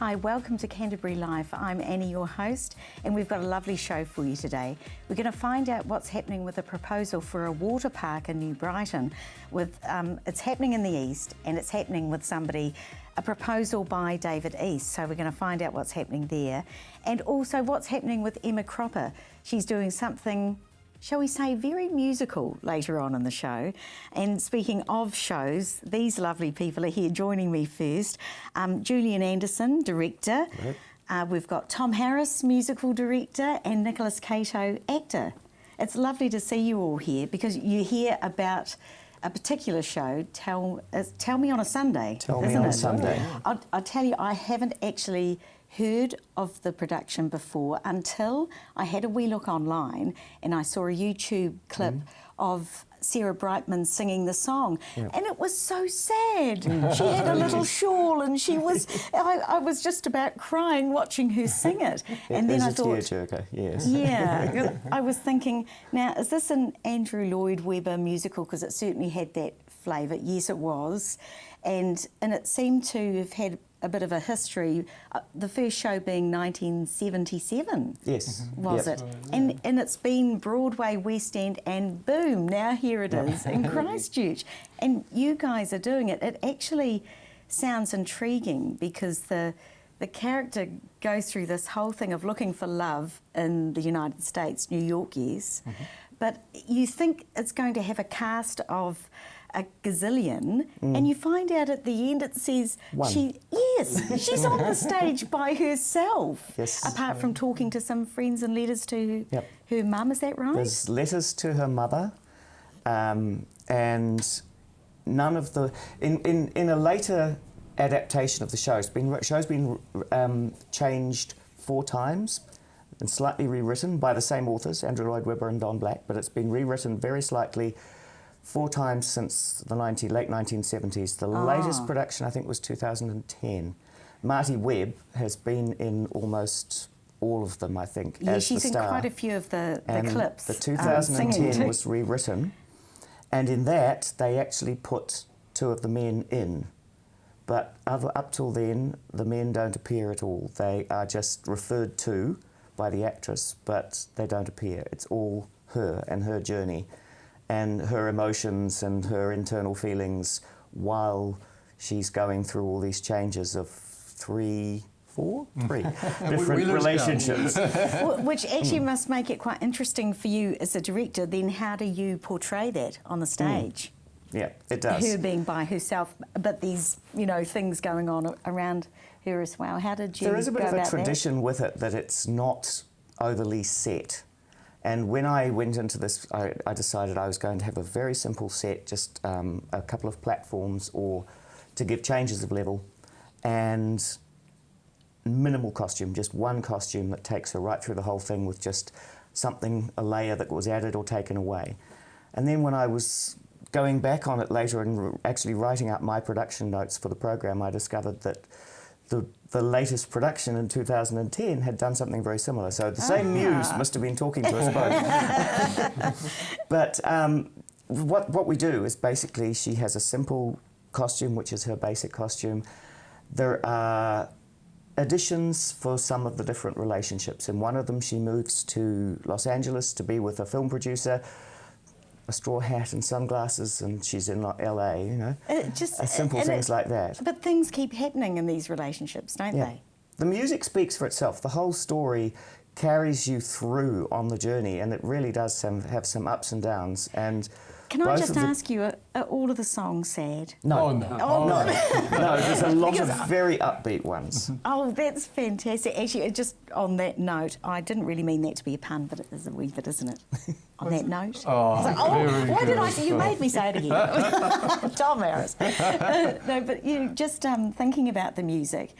Hi, welcome to Canterbury Live. I'm Annie, your host, and we've got a lovely show for you today. We're going to find out what's happening with a proposal for a water park in New Brighton. It's happening in the east, and it's happening with a proposal by David East. So we're going to find out what's happening there, and also what's happening with Emma Cropper. She's doing something, shall we say, very musical later on in the show. And speaking of shows, these lovely people are here joining me first. Julian Anderson, director. Right. We've got Tom Harris, musical director, and Nicholas Cato, actor. It's lovely to see you all here because you hear about a particular show, Tell Me on a Sunday. Tell Me on a Sunday. I'll tell you, I haven't actually heard of the production before until I had a wee look online and I saw a YouTube clip of Sarah Brightman singing the song, and it was so sad. She had a little shawl and I was just about crying watching her sing it. And then I thought, tearjerker, yes. Yeah, I was thinking, now is this an Andrew Lloyd Webber musical? Because it certainly had that flavour. Yes, it was, and it seemed to have had a bit of a history, the first show being 1977. Yes. Was it? And it's been Broadway, West End, and boom, now here it is in Christchurch. And you guys are doing it. It actually sounds intriguing because the character goes through this whole thing of looking for love in the United States, New York, yes, but you think it's going to have a cast of a gazillion, and you find out at the end it says she's on the stage by herself. Yes. Apart from talking to some friends and letters to her mum, is that right? There's letters to her mother, and none of the in a later adaptation of the show's been changed 4 times and slightly rewritten by the same authors, Andrew Lloyd Webber and Don Black, but it's been rewritten very slightly 4 times since the late 1970s. The latest production, I think, was 2010. Marty Webb has been in almost all of them, I think, as the star. She's in quite a few of the clips. The 2010 was rewritten, and in that they actually put 2 of the men in. But up till then, the men don't appear at all. They are just referred to by the actress, but they don't appear. It's all her and her journey, and her emotions and her internal feelings while she's going through all these changes of 3 different relationships. Which actually must make it quite interesting for you as a director. Then how do you portray that on the stage? Yeah, it does. Her being by herself, but these, things going on around her as well. How did you There is a bit go of a about tradition with it that it's not overly set. And when I went into this, I decided I was going to have a very simple set, just a couple of platforms or to give changes of level, and minimal costume, just one costume that takes her right through the whole thing with just a layer that was added or taken away. And then when I was going back on it later and actually writing out my production notes for the program, I discovered that the latest production in 2010 had done something very similar. So the same muse must have been talking to us both. But what we do is basically she has a simple costume, which is her basic costume. There are additions for some of the different relationships. In one of them, she moves to Los Angeles to be with a film producer, a straw hat and sunglasses, and she's in LA, simple things like that. But things keep happening in these relationships, don't they? The music speaks for itself. The whole story carries you through on the journey, and it really does have some ups and downs. And can I just ask you, are all of the songs sad? No. No, there's a lot of very upbeat ones. Oh, that's fantastic. Actually, just on that note, I didn't really mean that to be a pun, but it is a wee bit, isn't it? On that note. Why did I say? You made me say it again. Tom Harris. No, but just thinking about the music,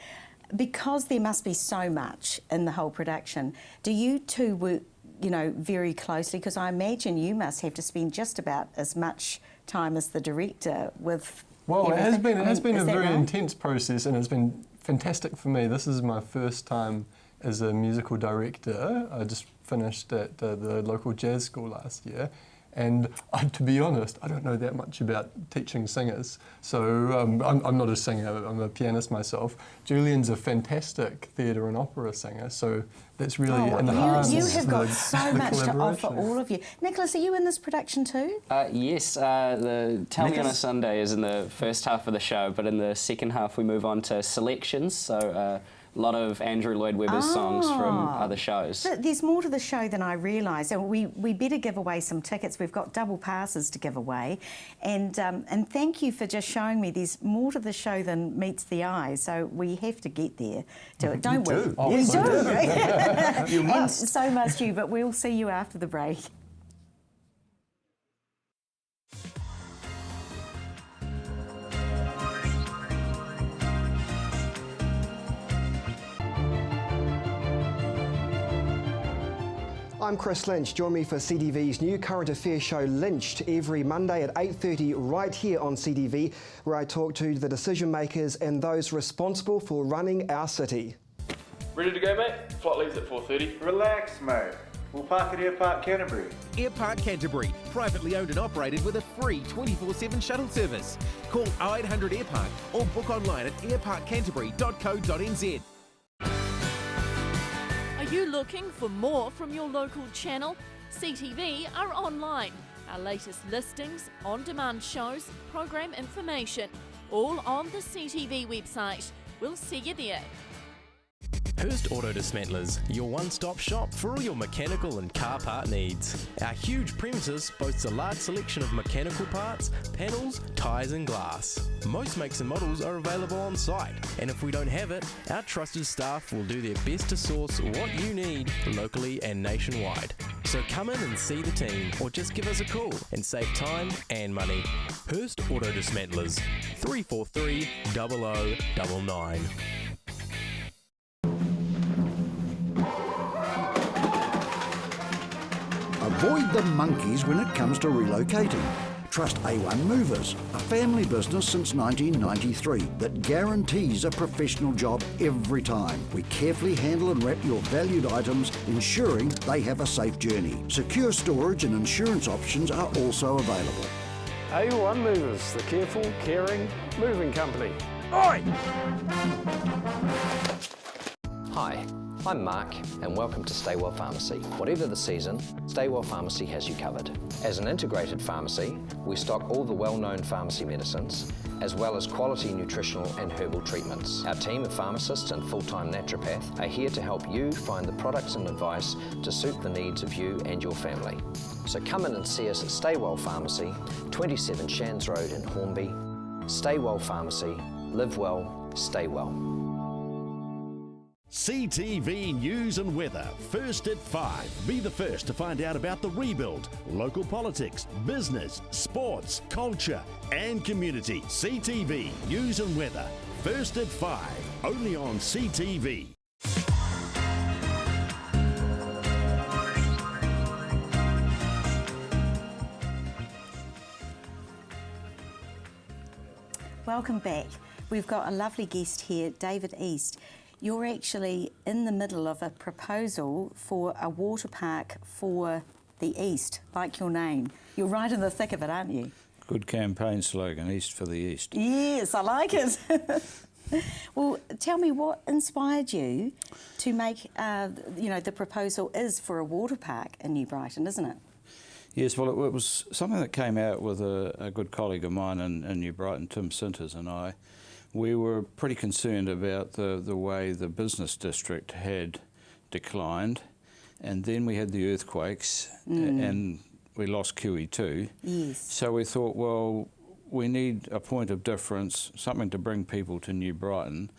because there must be so much in the whole production, do you two work very closely? Because I imagine you must have to spend just about as much time as the director with everything. It has been a very intense process, and it's been fantastic for me. This is my first time as a musical director. I just finished at the local jazz school last year, And to be honest, I don't know that much about teaching singers. So I'm not a singer, I'm a pianist myself. Julian's a fantastic theatre and opera singer, so that's really enhanced. You have got so much to offer, collaboration. all of you. Nicholas, are you in this production too? Yes, the Tell Me on a Sunday is in the first half of the show, but in the second half we move on to selections, so a lot of Andrew Lloyd Webber's songs from other shows. So there's more to the show than I realised, and we better give away some tickets. We've got double passes to give away, and thank you for just showing me there's more to the show than meets the eye, so we have to get there to it, don't we? do. Oh, We yes, do. we do. You And must. so must you, but we'll see you after the break. I'm Chris Lynch. Join me for CTV's new current affairs show Lynched every Monday at 8:30 right here on CTV, where I talk to the decision makers and those responsible for running our city. Ready to go, mate? Flight leaves at 4:30. Relax, mate. We'll park at Airpark Canterbury. Airpark Canterbury, privately owned and operated with a free 24/7 shuttle service. Call 0800 Airpark or book online at airparkcanterbury.co.nz. Are you looking for more from your local channel? CTV are online. Our latest listings, on-demand shows, program information, all on the CTV website. We'll see you there. Hurst Auto Dismantlers, your one-stop shop for all your mechanical and car part needs. Our huge premises boasts a large selection of mechanical parts, panels, tyres and glass. Most makes and models are available on site, and if we don't have it, our trusted staff will do their best to source what you need locally and nationwide. So come in and see the team, or just give us a call and save time and money. Hurst Auto Dismantlers, 343 0099. Avoid the monkeys when it comes to relocating. Trust A1 Movers, a family business since 1993 that guarantees a professional job every time. We carefully handle and wrap your valued items, ensuring they have a safe journey. Secure storage and insurance options are also available. A1 Movers, the careful, caring moving company. Oi! Hi, I'm Mark and welcome to Staywell Pharmacy. Whatever the season, Staywell Pharmacy has you covered. As an integrated pharmacy, we stock all the well-known pharmacy medicines, as well as quality nutritional and herbal treatments. Our team of pharmacists and full-time naturopath are here to help you find the products and advice to suit the needs of you and your family. So come in and see us at Staywell Pharmacy, 27 Shands Road in Hornby. Staywell Pharmacy, live well, stay well. CTV News and Weather, first at 5. Be the first to find out about the rebuild, local politics, business, sports, culture and community. CTV News and Weather, first at 5, only on CTV. Welcome back. We've got a lovely guest here, David East. You're actually in the middle of a proposal for a water park for the East, like your name. You're right in the thick of it, aren't you? Good campaign slogan, East for the East. Yes, I like it. Well, tell me what inspired you to make, the proposal is for a water park in New Brighton, isn't it? Yes, well, it was something that came out with a good colleague of mine in New Brighton, Tim Sinters, and I. We were pretty concerned about the way the business district had declined, and then we had the earthquakes and we lost QE2. Yes. So we thought, well, we need a point of difference, something to bring people to New Brighton.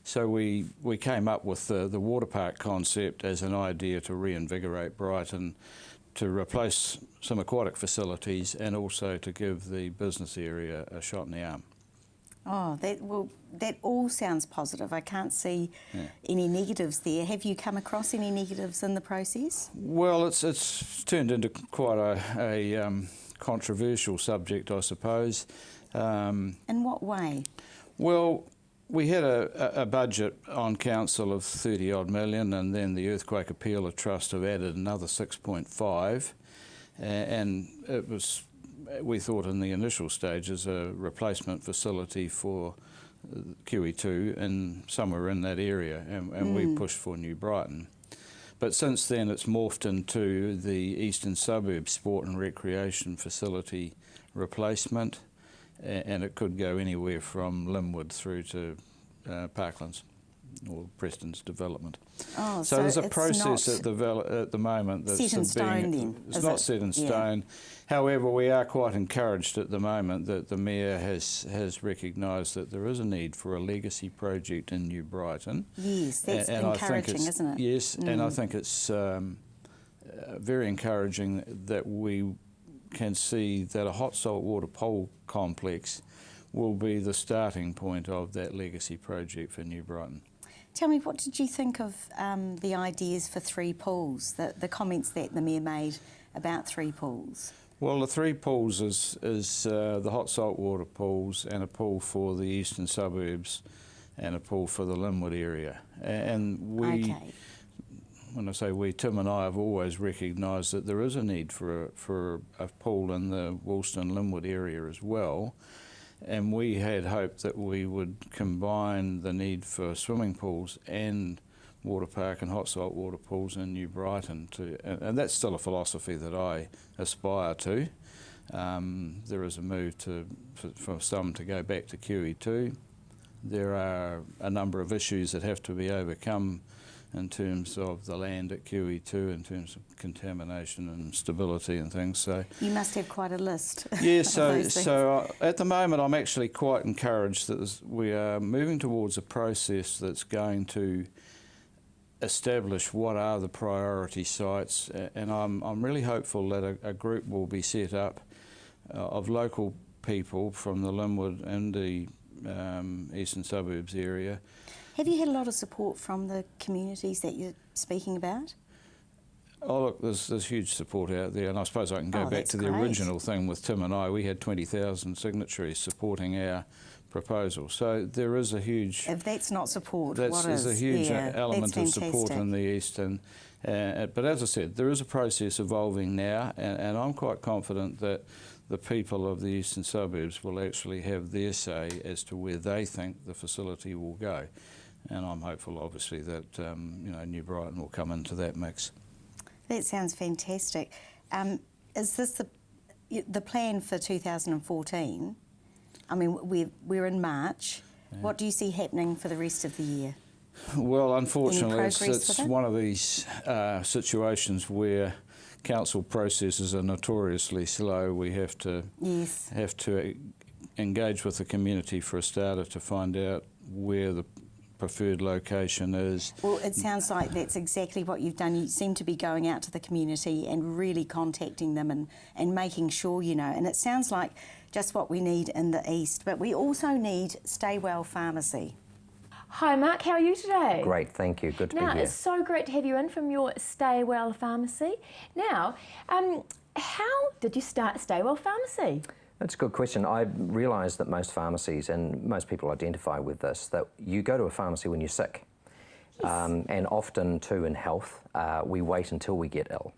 So we came up with the water park concept as an idea to reinvigorate Brighton, to replace some aquatic facilities and also to give the business area a shot in the arm. Oh, that all sounds positive. I can't see any negatives there. Have you come across any negatives in the process? Well, it's turned into quite a controversial subject, I suppose. In what way? Well, we had a budget on council of 30 odd million, and then the Earthquake Appealer Trust have added another 6.5. and it was, we thought in the initial stages, a replacement facility for QE2 and somewhere in that area, and we pushed for New Brighton. But since then it's morphed into the Eastern Suburbs Sport and Recreation Facility replacement, and it could go anywhere from Linwood through to Parklands or Preston's development. Oh, so there's a process at the moment that's set in stone then, it's not set in stone. However, we are quite encouraged at the moment that the Mayor has recognised that there is a need for a legacy project in New Brighton. Yes, that's encouraging, isn't it? Yes, and I think it's very encouraging that we can see that a hot salt water pole complex will be the starting point of that legacy project for New Brighton. Tell me, what did you think of the ideas for 3 pools, the comments that the Mayor made about 3 pools? Well, the 3 pools is the hot salt water pools, and a pool for the eastern suburbs and a pool for the Linwood area. And we, when I say we, Tim and I have always recognised that there is a need for a pool in the Woolston-Linwood area as well. And we had hoped that we would combine the need for swimming pools and water park and hot salt water pools in New Brighton, and that's still a philosophy that I aspire to. There is a move for some to go back to QE2. There are a number of issues that have to be overcome in terms of the land at QE2, in terms of contamination and stability and things. So you must have quite a list. Yeah, so at the moment I'm actually quite encouraged that we are moving towards a process that's going to establish what are the priority sites, and I'm really hopeful that a group will be set up of local people from the Linwood and the eastern suburbs area. Have you had a lot of support from the communities that you're speaking about? Oh look, there's huge support out there, and I suppose I can go back to the original thing with Tim and I. We had 20,000 signatories supporting our proposal, so there is a huge... If that's not support, what is? There's a huge element of support in the east, and but as I said, there is a process evolving now, and I'm quite confident that the people of the eastern suburbs will actually have their say as to where they think the facility will go. And I'm hopeful, obviously, that New Brighton will come into that mix. That sounds fantastic. Is this the plan for 2014? I mean, we're in March. Yeah. What do you see happening for the rest of the year? Well, unfortunately, it's one of these situations where council processes are notoriously slow. We have to engage with the community for a starter to find out where the preferred location is. Well, it sounds like that's exactly what you've done. You seem to be going out to the community and really contacting them and making sure, and it sounds like just what we need in the east. But we also need Stay Well Pharmacy. Hi Mark, how are you today? Great, thank you. Good to be here. Now, it's so great to have you in from your Stay Well Pharmacy. Now, how did you start Stay Well Pharmacy? That's a good question. I realise that most pharmacies, and most people identify with this, that you go to a pharmacy when you're sick. Yes. And often too in health, we wait until we get ill.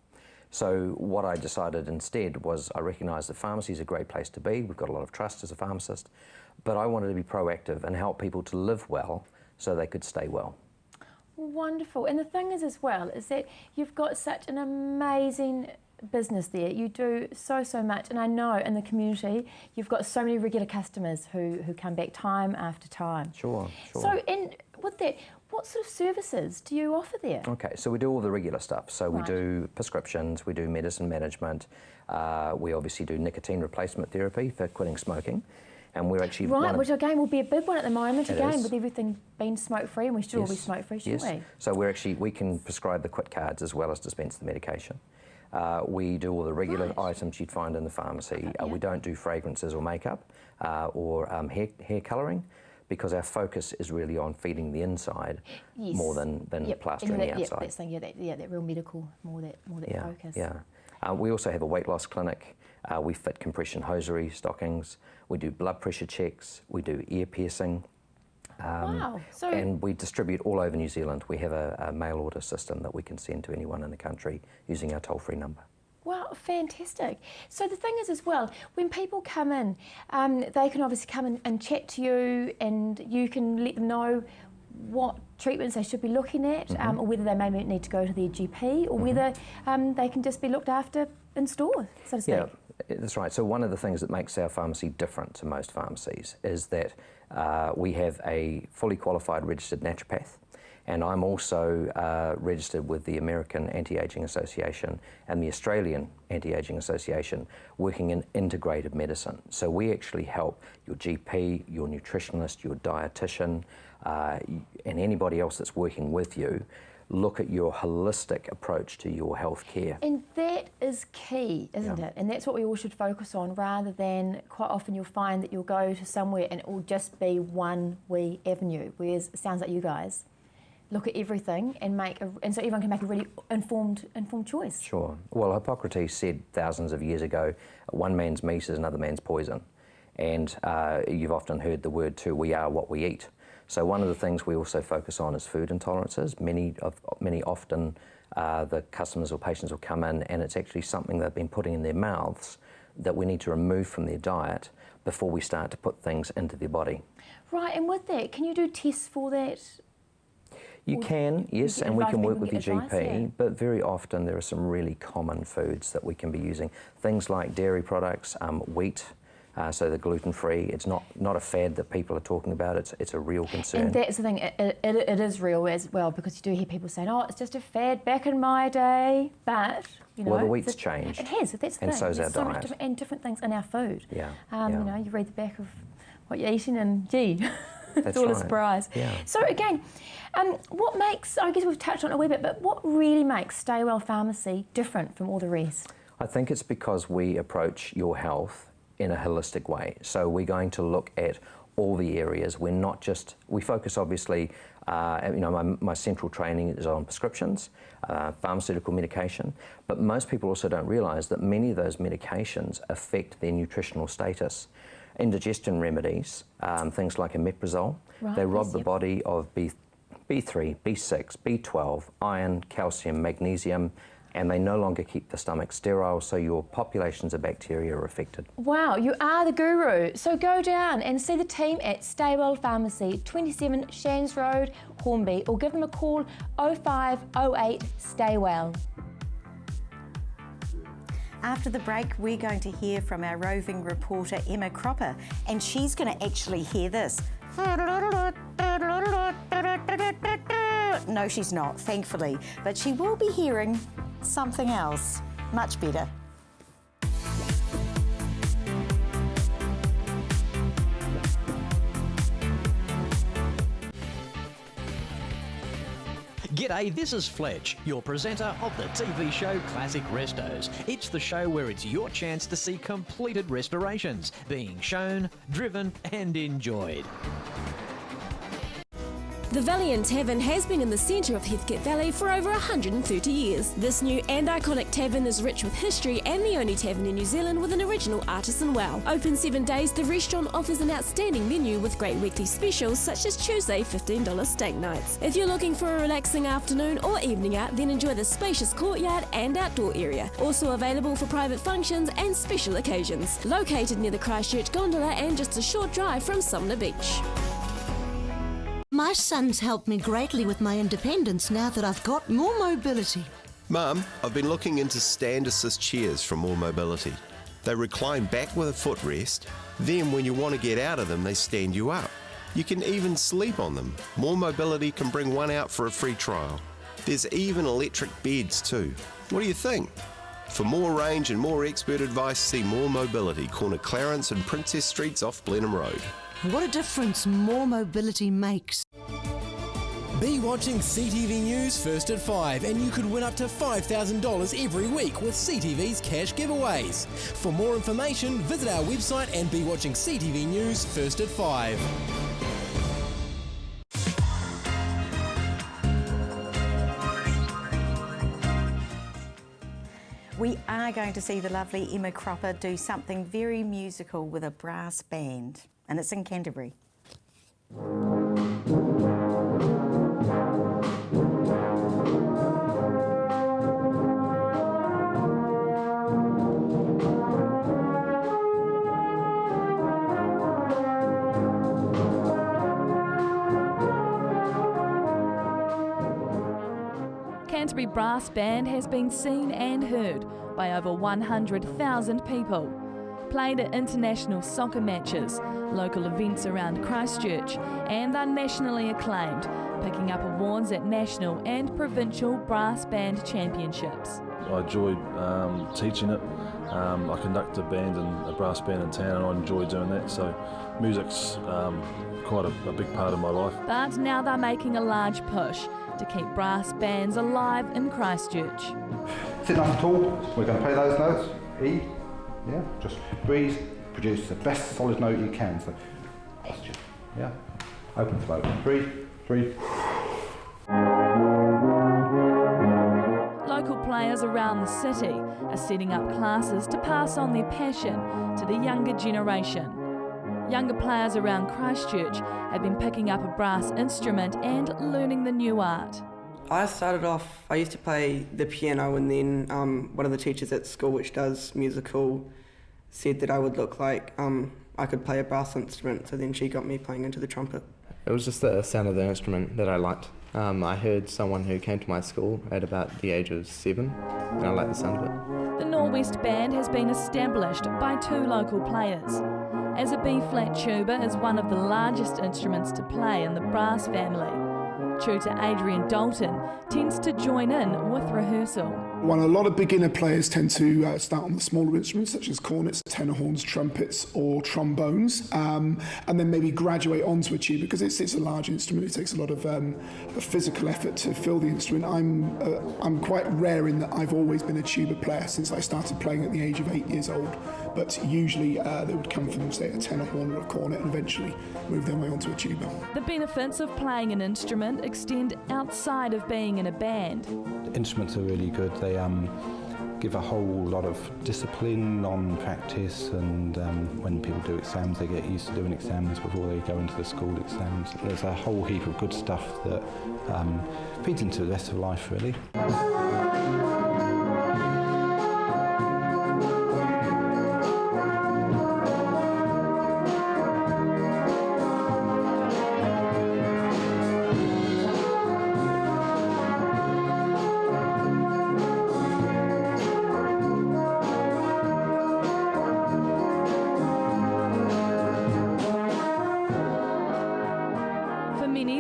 So what I decided instead was I recognise that pharmacy is a great place to be. We've got a lot of trust as a pharmacist, but I wanted to be proactive and help people to live well so they could stay well. Wonderful. And the thing is as well, is that you've got such an amazing business there. You do so much, and I know in the community you've got so many regular customers who come back time after time. Sure. So, and with that, what sort of services do you offer there? Okay, so we do all the regular stuff. So we do prescriptions, we do medicine management, we obviously do nicotine replacement therapy for quitting smoking. And we're actually which again will be a big one at the moment. With everything being smoke-free, and we should all be smoke-free, shouldn't we? So we can prescribe the quit cards as well as dispense the medication. We do all the regular items you'd find in the pharmacy. We don't do fragrances or makeup or hair colouring, because our focus is really on feeding the inside more than plastering the outside. That real medical, more that focus. Yeah. We also have a weight loss clinic. We fit compression hosiery stockings. We do blood pressure checks. We do ear piercing. And we distribute all over New Zealand. We have a mail order system that we can send to anyone in the country using our toll-free number. Wow, Oh, fantastic. So the thing is as well, when people come in, they can obviously come in and chat to you, and you can let them know what treatments they should be looking at, or whether they may need to go to their GP, or whether they can just be looked after in store, so to speak. Yeah, that's right. So one of the things that makes our pharmacy different to most pharmacies is that we have a fully qualified registered naturopath, and I'm also registered with the American Anti-Aging Association and the Australian Anti-Aging Association, working in integrated medicine. So we actually help your GP, your nutritionist, your dietitian, and anybody else that's working with you look at your holistic approach to your health care. And that is key, isn't it? And that's what we all should focus on, rather than quite often you'll find that you'll go to somewhere and it will just be one wee avenue, whereas it sounds like you guys look at everything and so everyone can make a really informed choice. Sure. Well, Hippocrates said thousands of years ago, one man's meat is another man's poison. And you've often heard the word too, we are what we eat. So one of the things we also focus on is food intolerances. Many often the customers or patients will come in and it's actually something they've been putting in their mouths that we need to remove from their diet before we start to put things into their body. Right, and with that, can you do tests for that? You can, yes, and we can work with your advice, GP, but very often there are some really common foods that we can be using. Things like dairy products, wheat, so they're gluten-free. It's not a fad that people are talking about, it's a real concern. And that's the thing, it is real as well, because you do hear people saying, oh, it's just a fad back in my day, but, you know. Well, the wheat's changed. It has, that's the and thing. so's our There's so diet. much different things in our food. Yeah, You know, you read the back of what you're eating and, gee, it's all right. a surprise. Yeah. So again, what makes, I guess we've touched on it a wee bit, but what really makes Stay Well Pharmacy different from all the rest? I think it's because we approach your health in a holistic way. So we're going to look at all the areas. We're not just, we focus obviously, you know, my central training is on prescriptions, pharmaceutical medication, but most people also don't realise that many of those medications affect their nutritional status. Indigestion remedies, things like omeprazole, they rob the body of B3, B6, B12, iron, calcium, magnesium, and they no longer keep the stomach sterile, so your populations of bacteria are affected. Wow, you are the guru. So go down and see the team at Stay Well Pharmacy, 27 Shands Road, Hornby, or give them a call 0508 Stay Well. After the break, we're going to hear from our roving reporter, Emma Cropper, and she's going to actually hear this. No, she's not, thankfully, but she will be hearing something else, much better. G'day, this is Fletch, your presenter of the TV show Classic Restos. It's the show where it's your chance to see completed restorations being shown, driven and enjoyed. The Valiant Tavern has been in the centre of Heathcote Valley for over 130 years. This new and iconic tavern is rich with history and the only tavern in New Zealand with an original artisan well. Open 7 days, the restaurant offers an outstanding menu with great weekly specials such as Tuesday $15 steak nights. If you're looking for a relaxing afternoon or evening out, then enjoy the spacious courtyard and outdoor area. Also available for private functions and special occasions. Located near the Christchurch Gondola and just a short drive from Sumner Beach. My son's helped me greatly with my independence now that I've got more mobility. Mum, I've been looking into stand assist chairs from More Mobility. They recline back with a footrest, then when you want to get out of them, they stand you up. You can even sleep on them. More Mobility can bring one out for a free trial. There's even electric beds too. What do you think? For more range and more expert advice, see More Mobility, corner Clarence and Princess Streets off Blenheim Road. What a difference more mobility makes. Be watching CTV News first at 5 and you could win up to $5,000 every week with CTV's cash giveaways. For more information, visit our website and be watching CTV News first at 5. We are going to see the lovely Emma Cropper do something very musical with a brass band, and it's in Canterbury. Canterbury Brass Band has been seen and heard by over 100,000 people. Played at international soccer matches, local events around Christchurch, and are nationally acclaimed, picking up awards at national and provincial brass band championships. I enjoy teaching it. I conduct a brass band in town, and I enjoy doing that, so music's quite a big part of my life. But now they're making a large push to keep brass bands alive in Christchurch. Sit nice and tall, we're going to play those notes. E, yeah, just breathe, produce the best solid note you can. So, posture, yeah, open throat, breathe, breathe. Local players around the city are setting up classes to pass on their passion to the younger generation. Younger players around Christchurch have been picking up a brass instrument and learning the new art. I started off, I used to play the piano, and then one of the teachers at school which does musical said that I would look like I could play a brass instrument, so then she got me playing into the trumpet. It was just the sound of the instrument that I liked. I heard someone who came to my school at about the age of 7, and I liked the sound of it. The Norwest Band has been established by 2 local players, as a B-flat tuba is one of the largest instruments to play in the brass family. Tutor Adrian Dalton tends to join in with rehearsal. While a lot of beginner players tend to start on the smaller instruments such as cornets, tenor horns, trumpets or trombones, and then maybe graduate onto a tuba because it's a large instrument. It takes a lot of physical effort to fill the instrument. I'm quite rare in that I've always been a tuba player since I started playing at the age of 8 years old, but usually they would come from, say, a tenor horn or a cornet and eventually move their way onto a tuba. The benefits of playing an instrument extend outside of being in a band. Instruments are really good. They give a whole lot of discipline on practice, and when people do exams, they get used to doing exams before they go into the school exams. There's a whole heap of good stuff that feeds into the rest of life, really.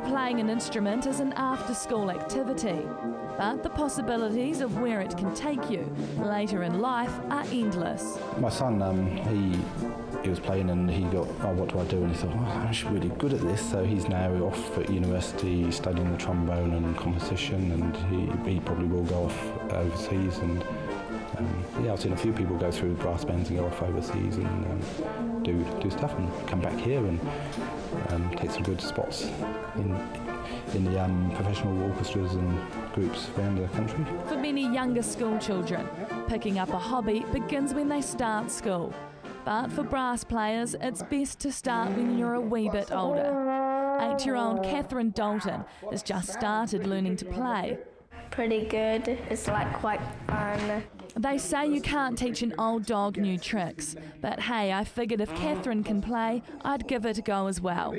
Playing an instrument is an after-school activity, but the possibilities of where it can take you later in life are endless. My son, he was playing and he got, oh, what do I do? And he thought, oh, I'm actually really good at this. So he's now off at university studying the trombone and composition, and he probably will go off overseas. And yeah, I've seen a few people go through brass bands and go off overseas and do stuff and come back here and take some good spots in the professional orchestras and groups around the country. For many younger school children, picking up a hobby begins when they start school. But for brass players, it's best to start when you're a wee bit older. 8-year-old Catherine Dalton has just started learning to play. Pretty good. It's like quite fun. They say you can't teach an old dog new tricks, but hey, I figured if Catherine can play, I'd give it a go as well.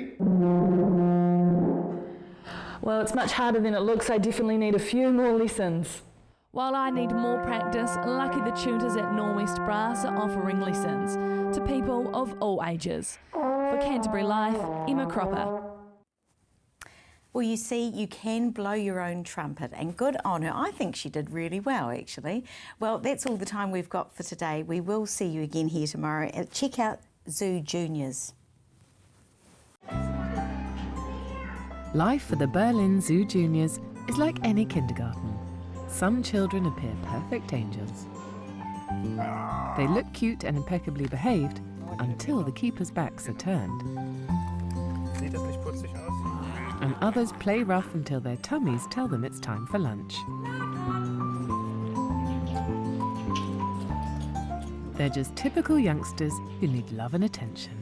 Well, it's much harder than it looks. I definitely need a few more lessons. While I need more practice, lucky the tutors at Norwest Brass are offering lessons to people of all ages. For Canterbury Life, Emma Cropper. Well, you see, you can blow your own trumpet, and good on her. I think she did really well, actually. Well, that's all the time we've got for today. We will see you again here tomorrow. Check out Zoo Juniors. Life for the Berlin Zoo Juniors is like any kindergarten. Some children appear perfect angels. They look cute and impeccably behaved until the keepers' backs are turned. And others play rough until their tummies tell them it's time for lunch. They're just typical youngsters who need love and attention.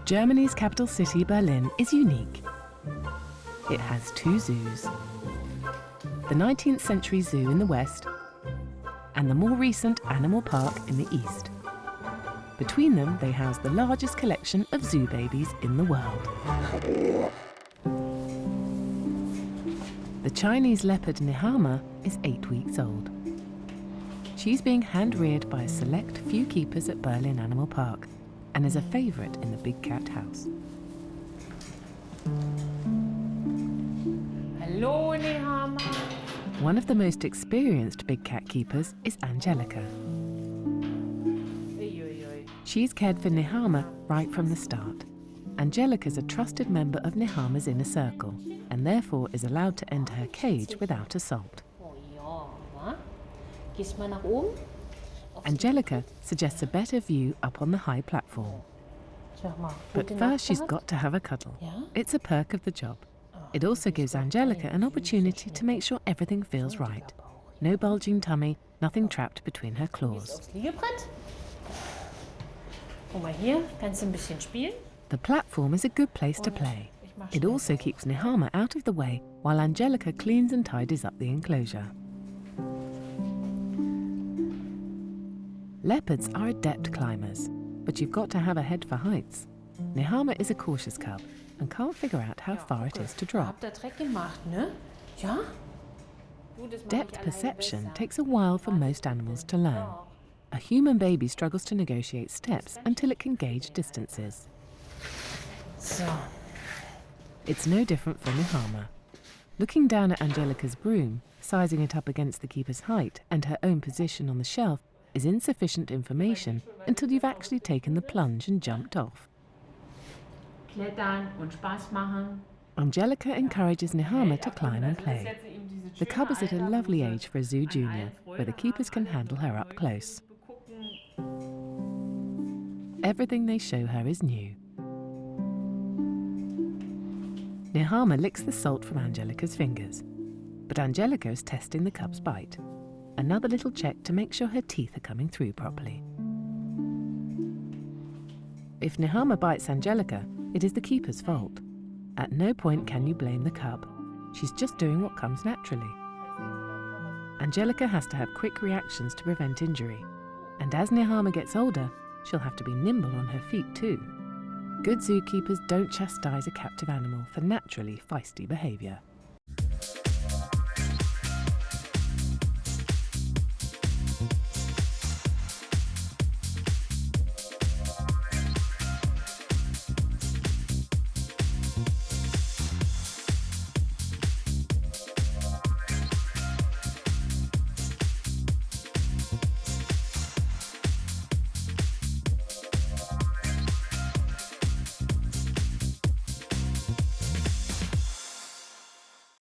Germany's capital city, Berlin, is unique. It has 2 zoos. The 19th century zoo in the west and the more recent animal park in the east. Between them, they house the largest collection of zoo babies in the world. The Chinese leopard Nihama is 8 weeks old. She's being hand-reared by a select few keepers at Berlin Animal Park and is a favourite in the big cat house. Hallo, Nihama. One of the most experienced big cat keepers is Angelica. She's cared for Nihama right from the start. Angelica's a trusted member of Nihama's inner circle and therefore is allowed to enter her cage without assault. Angelica suggests a better view up on the high platform. But first she's got to have a cuddle. It's a perk of the job. It also gives Angelica an opportunity to make sure everything feels right. No bulging tummy, nothing trapped between her claws. The platform is a good place to play. It also keeps Nihama out of the way while Angelica cleans and tidies up the enclosure. Leopards are adept climbers, but you've got to have a head for heights. Nihama is a cautious cub and can't figure out how far it is to drop. Depth perception takes a while for most animals to learn. A human baby struggles to negotiate steps until it can gauge distances. It's no different for Nihama. Looking down at Angelica's broom, sizing it up against the keeper's height and her own position on the shelf is insufficient information until you've actually taken the plunge and jumped off. Angelica encourages Nihama to climb and play. The cub is at a lovely age for a zoo junior, where the keepers can handle her up close. Everything they show her is new. Nihama licks the salt from Angelica's fingers, but Angelica is testing the cub's bite. Another little check to make sure her teeth are coming through properly. If Nihama bites Angelica, it is the keeper's fault. At no point can you blame the cub. She's just doing what comes naturally. Angelica has to have quick reactions to prevent injury, and as Nihama gets older, she'll have to be nimble on her feet too. Good zookeepers don't chastise a captive animal for naturally feisty behaviour.